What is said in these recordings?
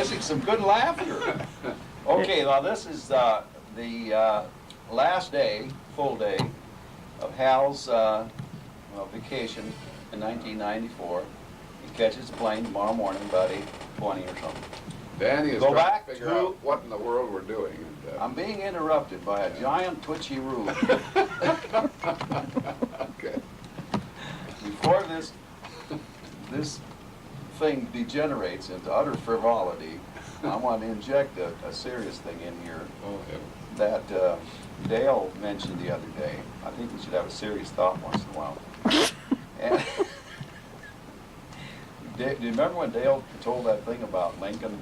missing some good laughter. Okay, now this is the last day, full day, of Hal's vacation in 1994. He catches a plane tomorrow morning about 8:20 or something. Danny is Go trying back to figure to- out what in the world we're doing. And, I'm being interrupted by a giant twitchy roo. okay. Before this thing degenerates into utter frivolity, I want to inject a serious thing in here Oh, yeah. that Dale mentioned the other day. I think we should have a serious thought once in a while. And do you remember when Dale told that thing about Lincoln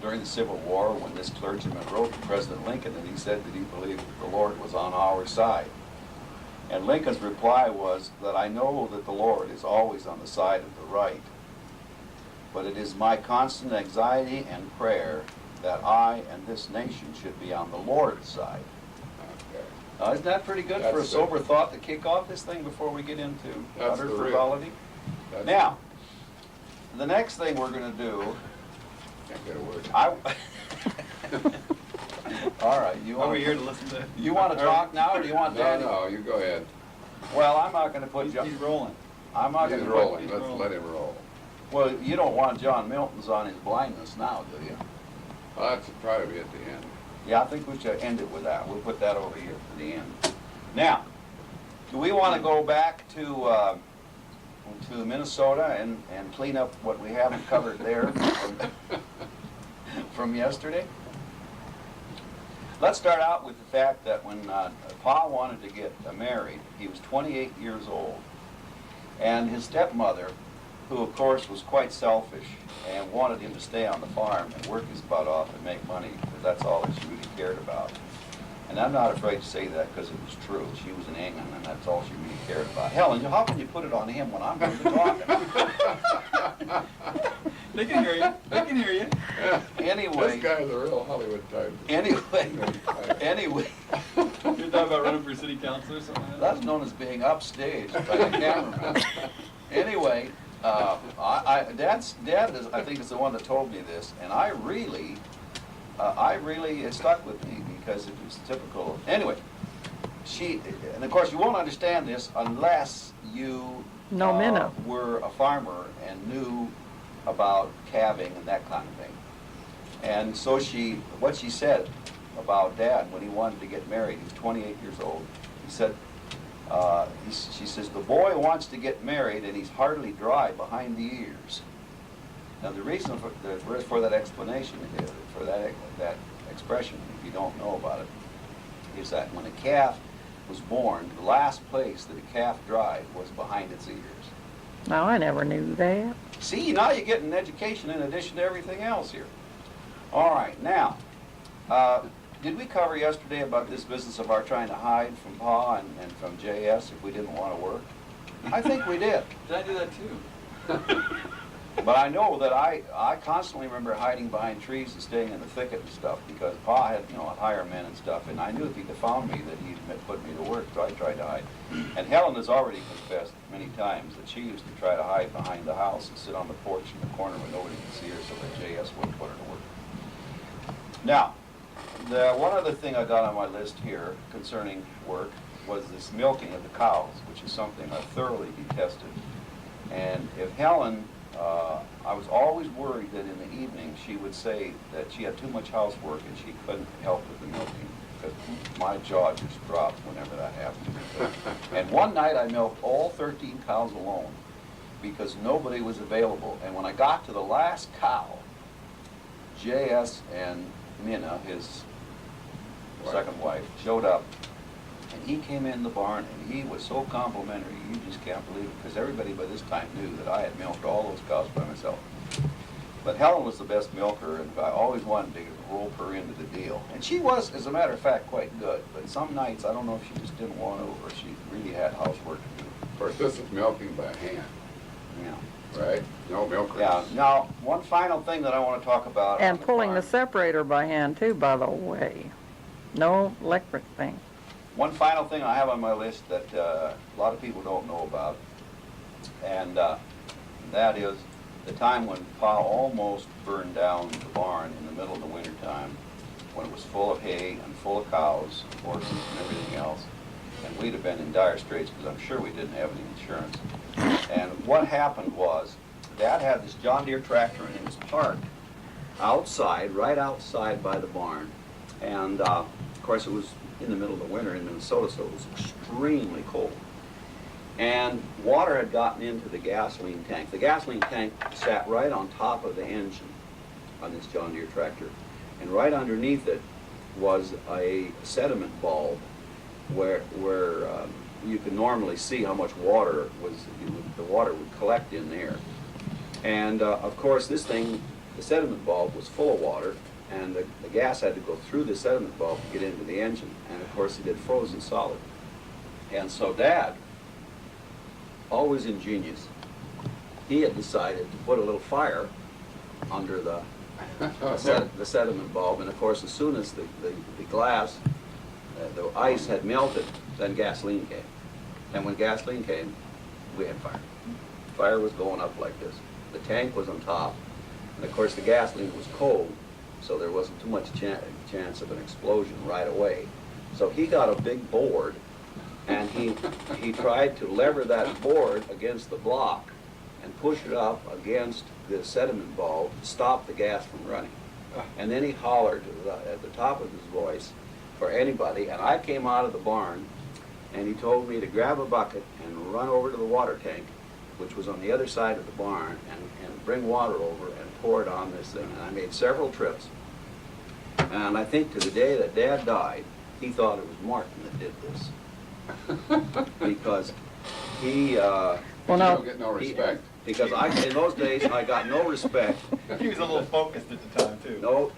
during the Civil War, when this clergyman wrote to President Lincoln and he said that he believed that the Lord was on our side? And Lincoln's reply was that I know that the Lord is always on the side of the right, but it is my constant anxiety and prayer that I and this nation should be on the Lord's side. Okay. Isn't that pretty good for a That's sober thought to kick off this thing before we get into That's utter the real- frivolity? That's Now, the next thing we're going to do, Can't get a word. all right, you Are want we here to listen to? you want to talk now, or do you want No, Danny? no, you go ahead. Well, I'm not going to put He's John. rolling. I'm not He's going to rolling. put. Let's let him roll. Well, you don't want John Milton's on his blindness now, do you? Well, that's probably at the end. Yeah, I think we should end it with that. We'll put that over here for the end. Now, do we want to go back to Minnesota and clean up what we haven't covered there from yesterday? Let's start out with the fact that when Pa wanted to get married, he was 28 years old. And his stepmother, who of course was quite selfish and wanted him to stay on the farm and work his butt off and make money, because that's all that she really cared about. And I'm not afraid to say that because it was true. She was an England, and that's all she really cared about. Helen, how can you put it on him when I'm doing the talking? They can hear you. They can hear you. Anyway. This guy's a real Hollywood type. Anyway, You're talking about running for city council or something like that? that's known as being upstaged by the cameraman. Anyway, Dad is, I think, is the one that told me this, and I really, it stuck with me because it was typical. Anyway, and of course you won't understand this unless you were a farmer and knew about calving and that kind of thing. And so what she said about Dad when he wanted to get married, he was 28 years old, he said, she says, the boy wants to get married and he's hardly dry behind the ears. Now the reason for that explanation, for that expression, if you don't know about it, is that when a calf was born, the last place that a calf dried was behind its ears. No, I never knew that. See, now you get an education in addition to everything else here. All right, now, did we cover yesterday about this business of our trying to hide from Pa and from JS if we didn't want to work? I think we did. Did I do that too? But I know that I constantly remember hiding behind trees and staying in the thicket and stuff because Pa had, hire men and stuff, and I knew if he'd have found me that he'd put me to work, so I tried to hide. And Helen has already confessed many times that she used to try to hide behind the house and sit on the porch in the corner where nobody could see her so that JS wouldn't put her to work. Now, the one other thing I got on my list here concerning work was this milking of the cows, which is something I thoroughly detested. And if Helen, I was always worried that in the evening she would say that she had too much housework and she couldn't help with the milking, because my jaw just dropped whenever that happened. And one night I milked all 13 cows alone because nobody was available. And when I got to the last cow, J.S. and Minna, his second wife, showed up, and he came in the barn and he was so complimentary, you just can't believe it, because everybody by this time knew that I had milked all those cows by myself. But Helen was the best milker, and I always wanted to rope her into the deal. And she was, as a matter of fact, quite good, but some nights I don't know if she just didn't want to, or she really had housework to do. Of course, this is milking by hand, Yeah. right? No milkers. Yeah. Now, one final thing that I want to talk about. And on pulling the farm. separator by hand too, by the way. No electric thing. One final thing I have on my list that a lot of people don't know about, and that is the time when Pa almost burned down the barn in the middle of the winter time, when it was full of hay and full of cows, horses and everything else. And we'd have been in dire straits because I'm sure we didn't have any insurance. And what happened was, Dad had this John Deere tractor and it was parked outside, right outside by the barn. And of course it was in the middle of the winter in Minnesota, so it was extremely cold. And water had gotten into the gasoline tank. The gasoline tank sat right on top of the engine on this John Deere tractor. And right underneath it was a sediment bulb where you could normally see how much water the water would collect in there. And of course this thing, the sediment bulb was full of water, and the gas had to go through the sediment bulb to get into the engine. And of course it had frozen solid. And so Dad, always ingenious, he had decided to put a little fire under the sediment bulb. And of course as soon as the glass, the ice had melted, then gasoline came. And when gasoline came, we had fire. Fire was going up like this. The tank was on top, and of course the gasoline was cold, so there wasn't too much chance of an explosion right away. So he got a big board, and he tried to lever that board against the block and push it up against the sediment bulb to stop the gas from running. And then he hollered at the top of his voice for anybody, and I came out of the barn, and he told me to grab a bucket and run over to the water tank, which was on the other side of the barn, and bring water over and pour it on this thing. And I made several trips. And I think to the day that Dad died, he thought it was Martin that did this. Because he... Well, You no. don't get no respect. Because in those days, I got no respect. He was a little focused at the time, too. No,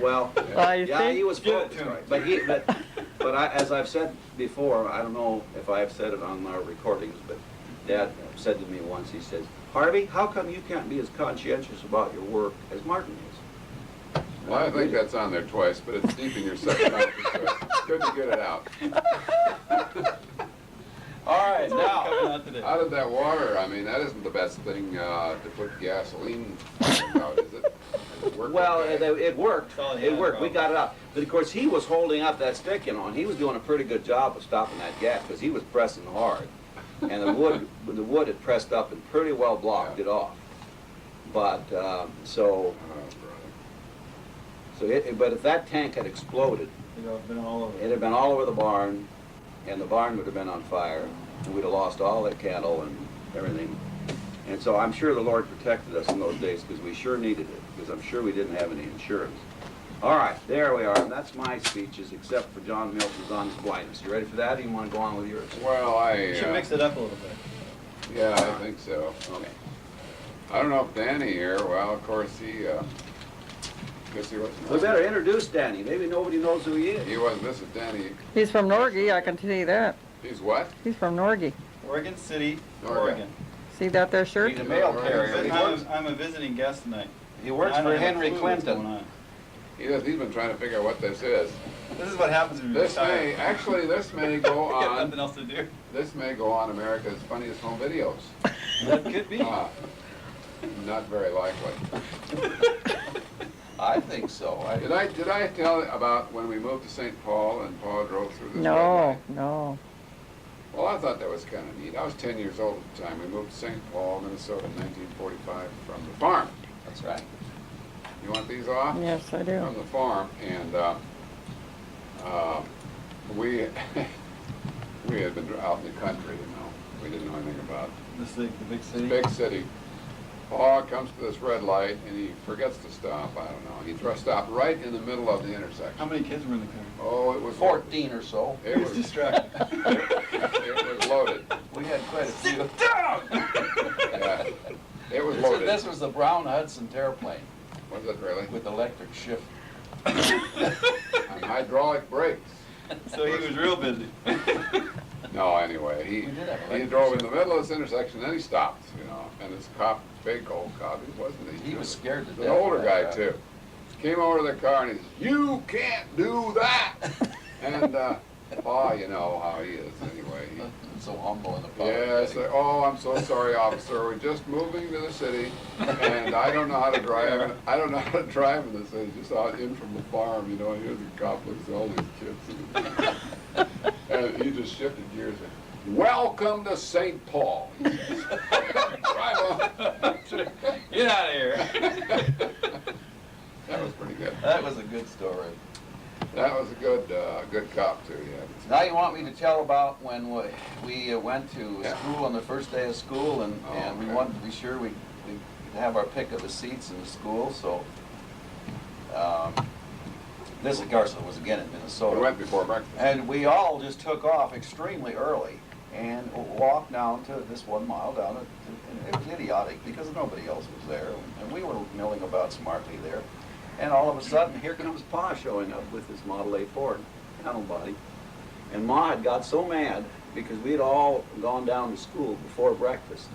well, You yeah, see? he was Give it focused, to him. right. But as I've said before, I don't know if I've said it on our recordings, but Dad said to me once, he says, "Harvey, how come you can't be as conscientious about your work as Martin is?" Well, I think that's on there twice, but it's deep in your subconscious, so it's good to get it out. All right, Coming now, out today. How did that water, I mean, that isn't the best thing to put gasoline out, is it? Does it work well, okay? it worked. Oh, yeah, It worked. We probably. got it out. But of course, he was holding up that stick, and he was doing a pretty good job of stopping that gas because he was pressing hard. And the wood had pressed up and pretty well blocked Yeah. it off. But Oh, brother. but if that tank had exploded, They've all been all over. it had been all over the barn, and the barn would have been on fire, and we'd have lost all that cattle and everything. And so I'm sure the Lord protected us in those days because we sure needed it, because I'm sure we didn't have any insurance. All right, there we are, and that's my speeches, except for John Milton's on his blindness. You ready for that, or you want to go on with yours? Well, You should mix it up a little bit. yeah, I think so. Okay. I don't know if Danny here, well, of course, guess he wasn't. We better introduce Danny. Maybe nobody knows who he is. He wasn't, this is Danny. He's from Norgie, I can tell you that. He's what? He's from Norgie. Oregon City, Oregon. Oregon. See that there shirt? He's a mail carrier. He works, I'm a visiting guest tonight. he works I don't for have a Henry clue what's going Clinton. on. He's been trying to figure out what this is. This is what happens when you This retire. may, actually, this may go You got on, nothing else to do. this may go on America's Funniest Home Videos. That could be. Not very likely. I think so. Did I tell about when we moved to St. Paul and Paul drove through this red No, light? no. Well, I thought that was kind of neat. I was 10 years old at the time. We moved to St. Paul, Minnesota in 1945 from the farm. That's right. You want these off? Yes, I From do. the farm, and we had been out in the country, you know. We didn't know anything about The big city. big city. Paul comes to this red light, and he forgets to stop. I don't know. He stopped right in the middle of the intersection. How many kids were in the car? Oh, it was 14 or so. It He was was distracted. it was loaded. We had quite a few. Yeah, it was loaded. This was the Brown Hudson airplane Was it really? with electric shift. And hydraulic brakes. So he was real busy. No, anyway, We did have he electric drove in shift. the middle of this intersection, then he stopped, you know, and this cop, big old cop, he wasn't he? He was scared to He death. was an older of guy that too. Came over to the car and he says, "You can't do that!" And Pa, you know how he is anyway. So humble and Yeah, it's like, oh, I'm so sorry, officer, we're just moving to the city, and I don't know how to drive, I don't know how to drive in the city, just out in from the farm, you know, and here's a cop looks at all these kids. And he just shifted gears and, welcome to St. Paul, he says. Drive on. Get out of here. That was pretty good. That was a good story. That was a good, good cop too, yeah. Now you want me to tell about when we went to Yeah. school on the first day of school, and we okay. wanted to be sure we could have our pick of the seats in the school, so this, of course, was again in We Minnesota. went before breakfast. And we all just took off extremely early and walked down to this 1 mile down, and it was idiotic because nobody else was there, and we were milling about smartly there. And all of a sudden, here comes Pa showing up with his Model A Ford panel body. And Ma had got so mad because we had all gone down to school before breakfast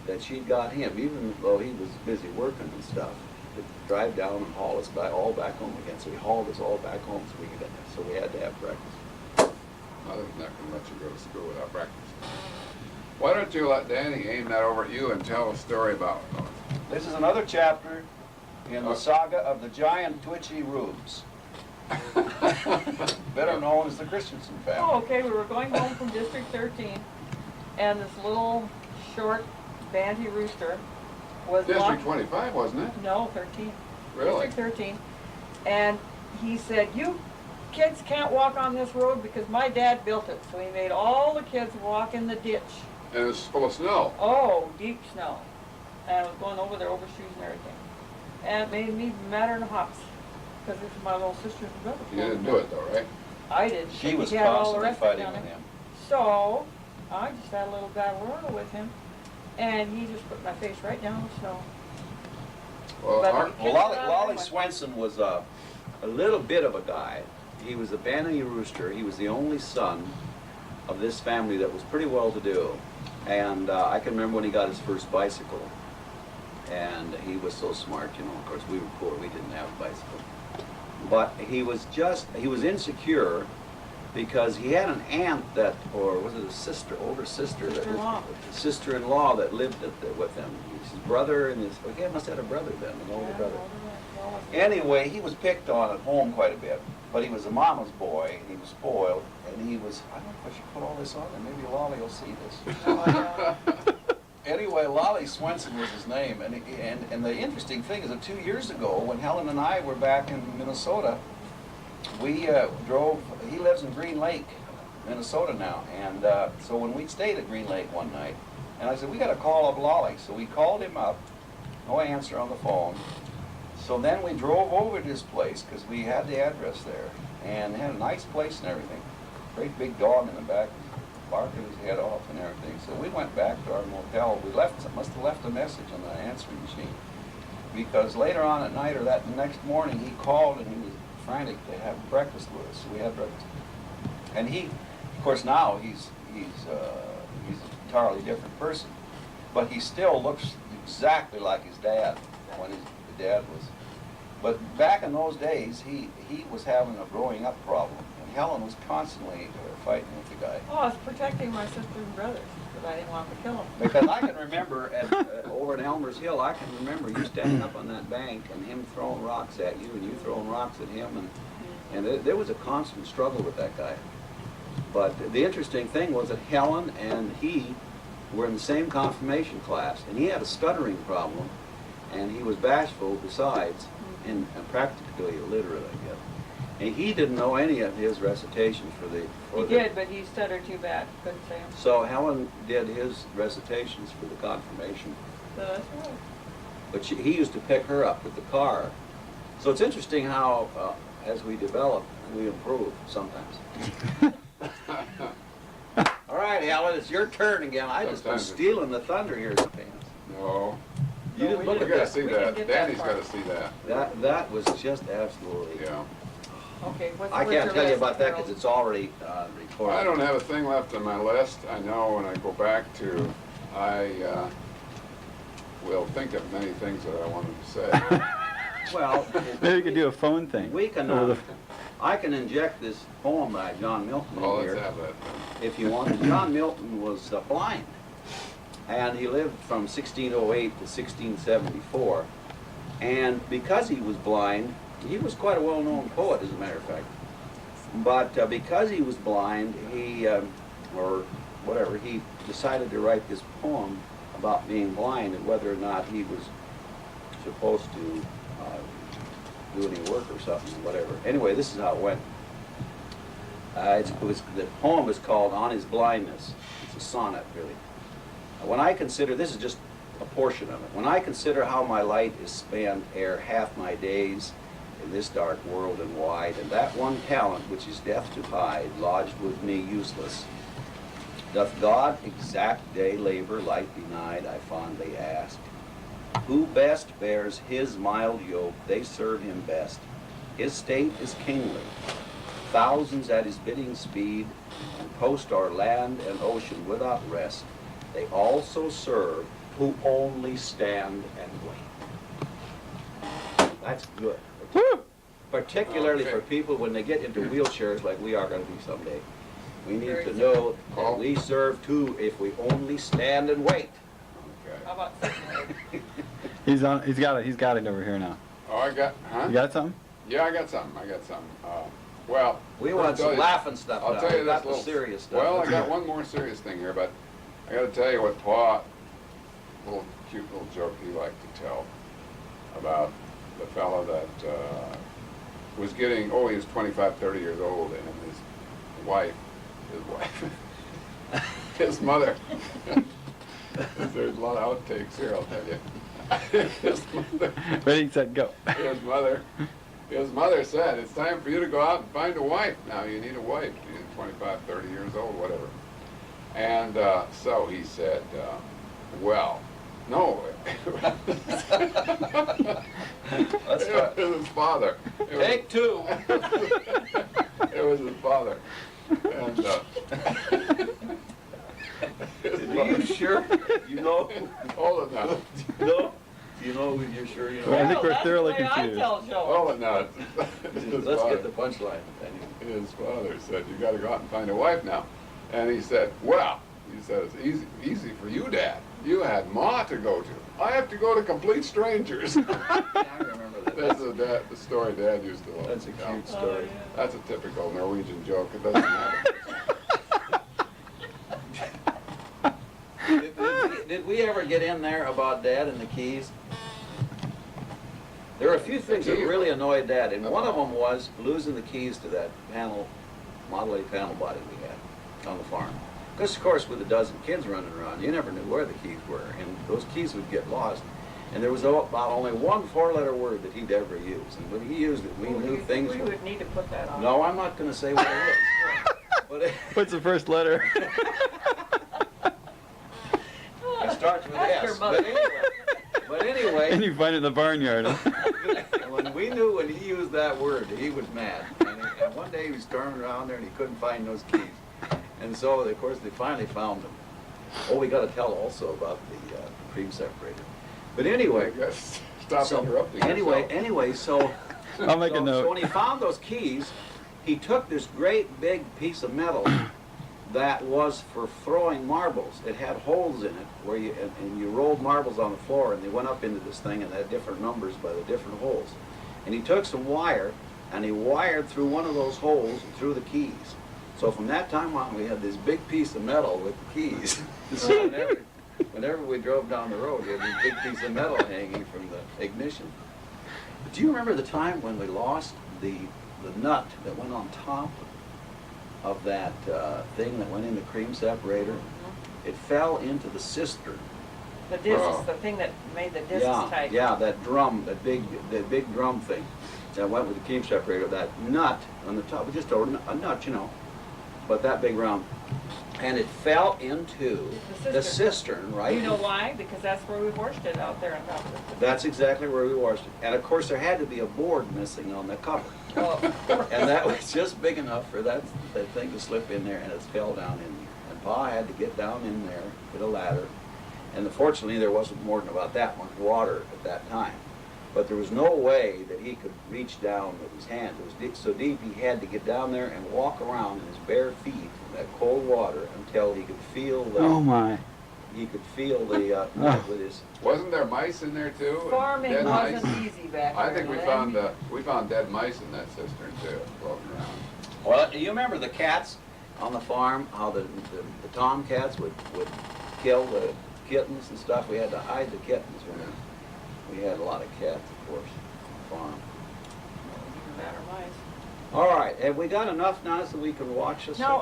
that she'd got him, even though he was busy working and stuff, to drive down and haul us all back home again. So he hauled us all back home so we had to have breakfast. Mother's not gonna let you go to school without breakfast. Why don't you let Danny aim that over at you and tell a story about This is another chapter in the saga of the giant twitchy rubes, better known as the Christensen Oh, family. okay, we were going home from District 13, and this little, short, banty rooster was District walking. 25, wasn't it? No, 13. Really? District 13. And he said, you kids can't walk on this road because my dad built it. So he made all the kids walk in the ditch. And it was full of snow. Oh, deep snow. And I was going over their overshoes and everything. And it made me madder than hops. Because this is my little sister's and brother. You didn't do it though, right? I did. She but was he had all the constantly rest of it fighting down with there. him. So, I just had a little battle royal with him. And he just put my face right down in the snow. Well, But- our, Well, Lolly Swenson was a little bit of a guy. He was a banty rooster. He was the only son of this family that was pretty well to do. And I can remember when he got his first bicycle. And he was so smart, you know. Of course, we were poor. We didn't have a bicycle. But he was insecure because he had an aunt that, or was it a sister, older sister? Sister-in-law. Sister-in-law that lived with him. His brother and he must have had a brother then, an older brother. Anyway, he was picked on at home quite a bit, but he was a mama's boy, and he was spoiled, and he was, I don't know if I should put all this on, and maybe Lolly will see this. Anyway, Lolly Swenson was his name, and the interesting thing is that 2 years ago, when Helen and I were back in Minnesota, we drove, he lives in Green Lake, Minnesota now, and so when we stayed at Green Lake one night, and I said, we got to call up Lolly, so we called him up, no answer on the phone. So then we drove over to his place, because we had the address there, and had a nice place and everything. Great big dog in the back, barking his head off and everything. So we went back to our motel. We must have left a message on the answering machine, because later on at night, or that next morning, he called and he was frantic to have breakfast with us. So we had breakfast. And he, of course, now he's a entirely different person, but he still looks exactly like his dad when his dad was. But back in those days, he was having a growing up problem, and Helen was constantly fighting with the guy. Oh, I was protecting my sisters and brothers because I didn't want to kill them. Because I can remember over at Elmer's Hill, I can remember you standing up on that bank and him throwing rocks at you and you throwing rocks at him, and there was a constant struggle with that guy. But the interesting thing was that Helen and he were in the same confirmation class, and he had a stuttering problem, and he was bashful besides, and practically illiterate, I guess. And he didn't know any of his recitations He did, but he stuttered too bad. Couldn't say them. So Helen did his recitations for the confirmation. So that's right. But he used to pick her up with the car. So it's interesting how, as we develop, we improve sometimes. All right, Helen, it's your turn again. I just been Sometimes stealing the thunder here in the pants. no. You didn't we look We at gotta that. see We didn't that. get that Danny's far. gotta see that. That was just absolutely. Yeah. Okay, what's I what's can't your tell you list, about that Harold? because it's already recorded. I don't have a thing left on my list. I know when I go back to, I will think of many things that I wanted to say. Well, Maybe we could do a phone thing. we can. Over the- I can inject this poem by John Milton Oh, in let's here have that. if you want. John Milton was blind, and he lived from 1608 to 1674. And because he was blind, he was quite a well-known poet, as a matter of fact. But because he was blind, he, or whatever, he decided to write this poem about being blind and whether or not he was supposed to do any work or something, whatever. Anyway, this is how it went. The poem is called On His Blindness. It's a sonnet, really. When I consider, this is just a portion of it. When I consider how my light is spent ere half my days in this dark world and wide, and that one talent which is death to hide, lodged with me useless, doth God exact day labor light denied, I fondly ask. Who best bears his mild yoke, they serve him best. His state is kingly. Thousands at his bidding speed, and post our land and ocean without rest. They also serve who only stand and wait. That's good. Particularly for people when they get into wheelchairs like we are going to be someday. We need to know that we serve too if we only stand and wait. How about He's got it over here now. Oh, I got, huh? You got something? Yeah, I got something. Well, We want some laughing stuff I'll now. tell you We got this the serious stuff. Well, I got one more serious thing here, but I got to tell you what Pa, cute little joke he liked to tell about the fellow that was getting, he was 25, 30 years old, and his wife, his mother. There's a lot of outtakes here, I'll tell you. His mother. Ready, set, go. His mother said, it's time for you to go out and find a wife. Now, you need a wife. You're 25, 30 years old, whatever. And so he said, well, no. Let's start. It was his father. Take two. It was his father. And Are you sure? You know? hold it now. No? You know, you're sure you Well, I know? think we're thoroughly that's the way I confused. tell jokes. Hold it now. Let's get the punchline. His father said, you gotta go out and find a wife now. And he said, well, it's easy for you, Dad. You had Ma to go to. I have to go to complete strangers. I remember that. That's the story Dad used to love. That's a tell. cute story. That's a typical Norwegian joke. It doesn't matter. Did we ever get in there about Dad and the keys? There are a few things that really annoyed Dad, and one of them was losing the keys to that Model A panel body we had on the farm. Because, of course, with a dozen kids running around, you never knew where the keys were, and those keys would get lost. And there was about only one four-letter word that he'd ever use, and when he used it, we knew things We were... would need to put that on. No, I'm not going to say what it is. But What's the first letter? it starts with Ask S. your mother. But anyway, And you find it in the barnyard. Huh? when we knew when he used that word, he was mad. And one day he was storming around there and he couldn't find those keys. And so, of course, they finally found them. Oh, we got to tell also about the cream separator. But anyway, Stop interrupting anyway, so I'll make a so note. when he found those keys, he took this great big piece of metal that was for throwing marbles. It had holes in it where and you rolled marbles on the floor, and they went up into this thing and they had different numbers by the different holes. And he took some wire and he wired through one of those holes and through the keys. So from that time on, we had this big piece of metal with the keys. So whenever we drove down the road, we had this big piece of metal hanging from the ignition. But do you remember the time when we lost the nut that went on top of that thing that went in the cream separator? It fell into the cistern. The disc, the thing that made the discs tight. Yeah, that drum, that big drum thing that went with the cream separator. That nut on the top, just a nut, you know, but that big round, and it fell into the cistern, right? You know why? Because that's where we washed it out there on top of it. That's exactly where we washed it. And of course, there had to be a board missing on the cover. Oh. And that was just big enough for that thing to slip in there, and it fell down in there. And Pa had to get down in there with a ladder. And fortunately, there wasn't more than about that much water at that time. but there was no way that he could reach down with his hand. It was so deep he had to get down there and walk around in his bare feet in that cold water until he could feel the, Oh my. he could feel the mud with his. Wasn't there mice in there too? Farming Dead wasn't mice? easy back I there. think we found dead mice in that cistern too, floating around. Well, you remember the cats on the farm, how the tomcats would kill the kittens and stuff? We had to hide the kittens. We had a lot of cats, of course, on the farm. Better mice. All right, have we got enough now so we can watch this? No,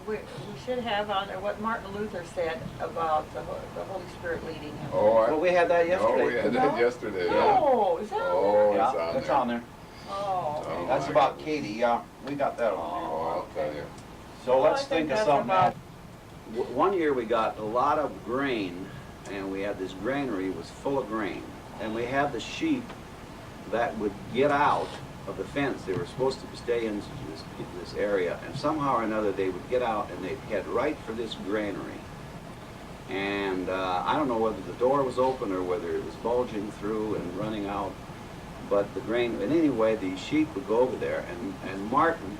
we should have on there what Martin Luther said about the Holy Spirit leading him. Oh, Well, we had that yesterday. Oh, we had that yesterday, yeah. No, is that on Oh, there? it's on That's there. on there. Oh. Oh, That's my about goodness. Katie, yeah, we got that on Oh, I'll tell you. there. So Well, let's I think think of that's something about- else. One year we got a lot of grain, and we had this granary was full of grain, and we had the sheep that would get out of the fence. They were supposed to stay in this area, and somehow or another they would get out and they'd head right for this granary. And I don't know whether the door was open or whether it was bulging through and running out, but the grain, and anyway, the sheep would go over there, and Martin,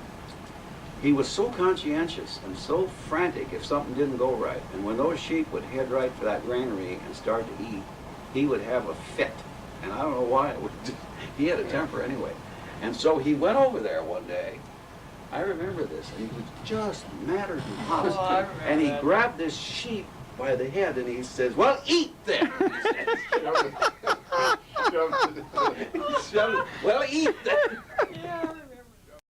he was so conscientious and so frantic if something didn't go right. And when those sheep would head right for that granary and start to eat, he would have a fit. And I don't know why. He had a temper anyway. And so he went over there one day. I remember this. And he was just madder than hot. Oh, I remember And he that. grabbed this sheep by the head and he says, "Well, eat then." He says. Shoved it. He shoved it. Well, eat then.